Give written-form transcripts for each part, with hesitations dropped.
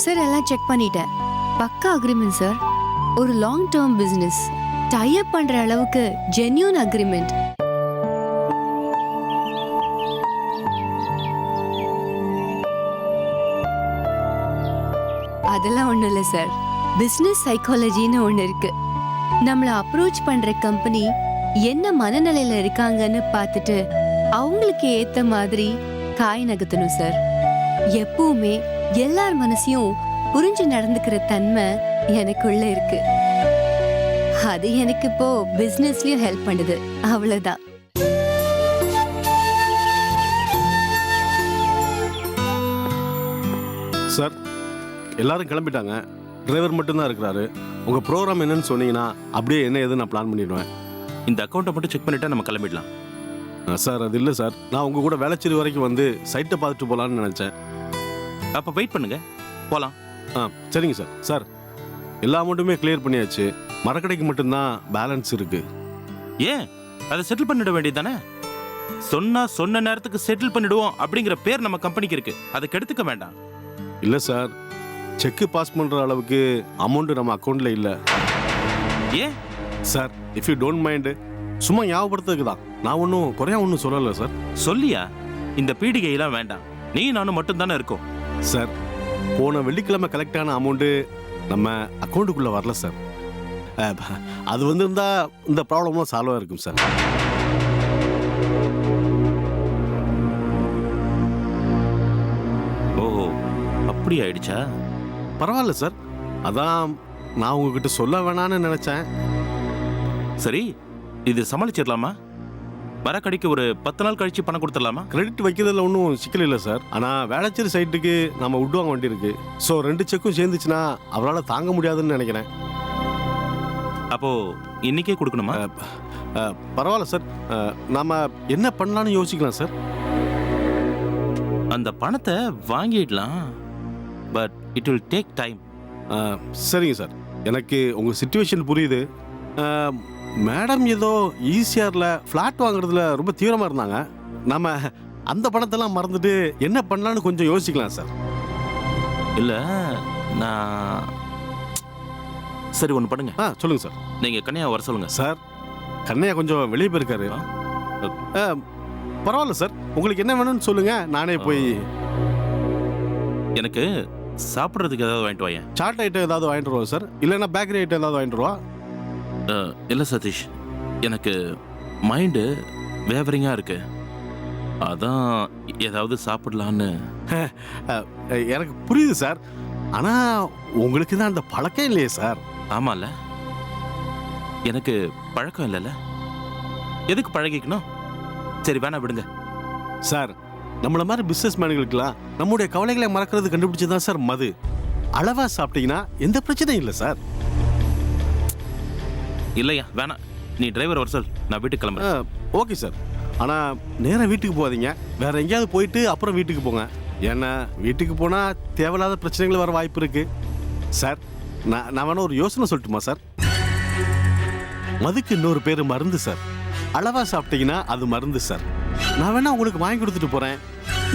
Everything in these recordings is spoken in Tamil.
சார் எல்லாம் செக் பண்ணிட்டேன். பக்கா அக்ரிமெண்ட் சார். ஒரு long term business. Tie up பண்ற அளவுக்கு ஜென்யூன் அக்ரிமெண்ட். அதெல்லாம் ஒண்ணும் இல்ல சார். பிசினஸ் சைக்காலஜின்னு ஒண்ணு இருக்கு. நம்மள அப்ரோச் பண்ற கம்பெனி என்ன மனநிலையில இருக்காங்கன்னு பார்த்துட்டு அவங்களுக்கு ஏத்த மாதிரி காய் நகர்த்தணும் சார். எப்பவுமே எல்லார் மனசையும் புரிஞ்சு நடந்துக்கிற தன்மை எனக்குள்ள இருக்கு. அது எனக்கு இப்போ பிசினஸ்லயும் ஹெல்ப் பண்ணுது. அவ்வளவுதான். சார், எல்லாரும் கிளம்பிட்டாங்க. டிரைவர் மட்டும்தான் இருக்கிறாரு. உங்க ப்ரோக்ராம் என்னன்னு சொன்னீங்கன்னா அப்படியே என்ன ஏதுன்னு நான் பிளான் பண்ணிடுவேன். இந்த அக்கௌண்ட்டை மட்டும் செக் பண்ணிட்டா நம்ம கிளம்பிடலாம். சார், அது இல்லை சார். நான் உங்க கூட வேளச்சேரி வரைக்கும் வந்து சைட்டை பார்த்துட்டு போகலான்னு நினைச்சேன். அப்போ வெயிட் பண்ணுங்க, போகலாம். சரிங்க சார். சார், எல்லா அமௌண்ட்டுமே கிளியர் பண்ணியாச்சு. மரக்கடைக்கு மட்டும்தான் பேலன்ஸ் இருக்கு. ஏன் அதை செட்டில் பண்ணிட வேண்டியது தானே? சொன்ன நேரத்துக்கு செட்டில் பண்ணிடுவோம் அப்படிங்கிற பேர் நம்ம கம்பெனிக்கு இருக்கு. அதை கெடுத்துக்க வேண்டாம். இல்லை சார், செக்கு பாஸ் பண்ணுற அளவுக்கு அமௌண்ட்டு நம்ம அக்கௌண்ட்டில் இல்லை. ஏன் sir, if you don't mind, சும்மா ஞாபகப்படுத்துறதுக்கு தான். நான் ஒன்றும் குறையா ஒன்றும் சொல்லலை சார். சொல்லியா? இந்த பீடிகையெல்லாம் வேண்டாம். நீ நானும் மட்டும் தானே இருக்கோம். சார், போன வெள்ளிக்கிழமை கலெக்ட் ஆன அமௌண்ட்டு நம்ம அக்கௌண்ட்டுக்குள்ளே வரல சார். அது வந்துருந்தா இந்த ப்ராப்ளம்லாம் சால்வாக இருக்கும் சார். ஓ, அப்படி ஆயிடுச்சா? பரவாயில்ல சார். அதான் நான் உங்ககிட்ட சொல்ல வேணான்னு நினச்சேன். சரி, இது சமாளிச்சிடலாமா? மரக்கடிக்கு ஒரு 10 நாள் கழிச்சு பணம் கொடுத்துடலாமா? கிரெடிட் வைக்கிறதுல ஒன்றும் சிக்கல் இல்லை சார். ஆனால் வேளச்சேரி சைட்டுக்கு நம்ம விட்டுவாங்க வண்டி இருக்கு. ஸோ 2 செக்கும் சேர்ந்துச்சுன்னா அவரால் தாங்க முடியாதுன்னு நினைக்கிறேன். அப்போ இன்னைக்கே கொடுக்கணுமா? பரவாயில்ல சார். நாம என்ன பண்ணலான்னு யோசிக்கலாம் சார். அந்த பணத்தை வாங்கிடலாம். But it will take time. சரிங்க சார், எனக்கு உங்கள் சிச்சுவேஷன் புரியுது. மேடம் ஏதோ ஈசிஆரில் ஃப்ளாட் வாங்குறதுல ரொம்ப தீவிரமாக இருந்தாங்க. நம்ம அந்த பணத்தெல்லாம் மறந்துட்டு என்ன பண்ணலான்னு கொஞ்சம் யோசிக்கலாம் சார். இல்லை, நான் சரி ஒன்று பண்ணுங்க. சொல்லுங்கள் சார். நீங்கள் கன்னியா வர சொல்லுங்க சார். கண்ணையா கொஞ்சம் வெளியே போயிருக்காரு. பரவாயில்ல சார், உங்களுக்கு என்ன வேணும்னு சொல்லுங்க, நானே போய். எனக்கு சாப்பிட்றதுக்கு ஏதாவது வாங்கிட்டு வாங்க. சாட் ஐட்டம் ஏதாவது வாங்கிட்டு வருவா சார், இல்லைன்னா பேக்கரி ஐட்டம் ஏதாவது வாங்கிட்டு வருவா? இல்லை சதீஷ், எனக்கு மைண்டு வேவரிங்காக இருக்கு. அதான் ஏதாவது சாப்பிடலான்னு. எனக்கு புரியுது சார். ஆனால் உங்களுக்கு தான் அந்த பழக்கம் இல்லையே சார். ஆமாம்ல, எனக்கு பழக்கம் இல்லைல்ல. எதுக்கு பழகிக்கணும்? சரி, வேணா விடுங்க சார். நம்மள மாதிரி பிஸ்னஸ் மேன்களுக்கெல்லாம் நம்முடைய கவலைகளை மறக்கிறது கண்டுபிடிச்சதுதான் சார் மது. அளவா சாப்பிட்டீங்கன்னா எந்த பிரச்சனையும் இல்லை சார். இல்லையா, வேணாம். நீ டிரைவர் வர சொல், நான் வீட்டுக்கு கிளம்புறேன். Okay sir. ஆனால் நேராக வீட்டுக்கு போகாதீங்க, வேற எங்கேயாவது போயிட்டு அப்புறம் வீட்டுக்கு போங்க. ஏன்னா வீட்டுக்கு போனால் தேவையில்லாத பிரச்சனைகள் வர வாய்ப்பு இருக்கு சார். நான் வேணா ஒரு யோசனை சொல்லட்டுமா சார்? மதுக்கு இன்னொரு பேர் மருந்து சார். அளவா சாப்பிட்டீங்கன்னா அது மருந்து சார். நான் வேணா உங்களுக்கு வாங்கி கொடுத்துட்டு போறேன்.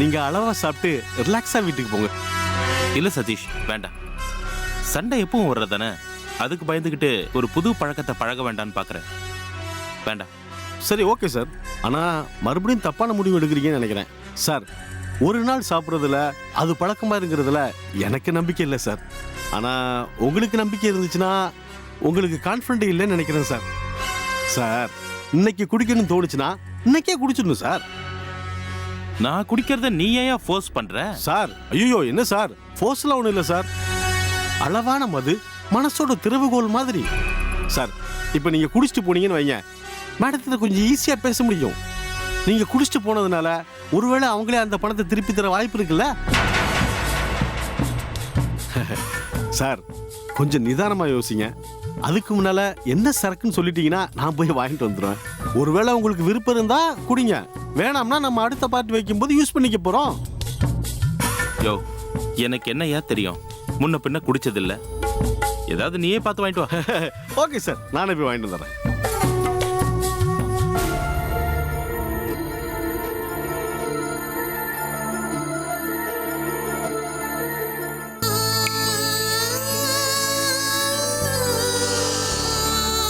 நீங்க அளவா சாப்பிட்டு ரிலாக்ஸா வீட்டுக்கு போங்க. இல்லை சதீஷ், வேண்டாம். சண்டை எப்பவும் வர்றதானே, அதுக்கு பயந்துக்கிட்டு ஒரு புது பழக்கத்தை பழக வேண்டான்னு பார்க்குறேன். வேண்டாம். சரி, ஓகே சார். ஆனால் மறுபடியும் தப்பான முடிவு எடுக்கிறீங்கன்னு நினைக்கிறேன் சார். ஒரு நாள் சாப்பிட்றதுல அது பழக்கமாக இருக்கிறதுல எனக்கு நம்பிக்கை இல்லை சார். ஆனால் உங்களுக்கு நம்பிக்கை இருந்துச்சுன்னா உங்களுக்கு கான்ஃபிடென்ட் இல்லைன்னு நினைக்கிறேன் சார். சார், இன்னைக்கு குடிக்கணும்னு தோணுச்சுன்னா இன்னைக்கே குடிச்சிடணும் சார். நான் குடிக்கிறத நீ ஏன் ஃபோர்ஸ் பண்ற சார்? ஐயோ, என்ன சார், ஃபோர்ஸ்லாம் ஒன்றும் இல்லை சார். அளவான மது மனசோட திறவுகோல் மாதிரி சார். இப்போ நீங்கள் குடிச்சிட்டு போனீங்கன்னு வைங்க, மேடத்தில் கொஞ்சம் ஈஸியாக பேச முடியும். நீங்கள் குடிச்சிட்டு போனதுனால ஒருவேளை அவங்களே அந்த பணத்தை திருப்பி தர வாய்ப்பு இருக்குல்ல சார். கொஞ்சம் நிதானமாக யோசிங்க. அதுக்கு முன்னால என்ன சரக்குன்னு சொல்லிட்டீங்கன்னா நான் போய் வாங்கிட்டு வந்துடுவேன். ஒருவேளை உங்களுக்கு விருப்பம் இருந்தா குடிங்க, வேணாம்னா நம்ம அடுத்த பார்ட்டி வைக்கும்போது யூஸ் பண்ணிக்க போறோம். யோ, எனக்கு என்னையா தெரியும், முன்ன பின்ன குடிச்சதில்ல. ஏதாவது நீயே பார்த்து வாங்கிட்டு வா. ஓகே சார், நானே போய் வாங்கிட்டு வந்துடுறேன்.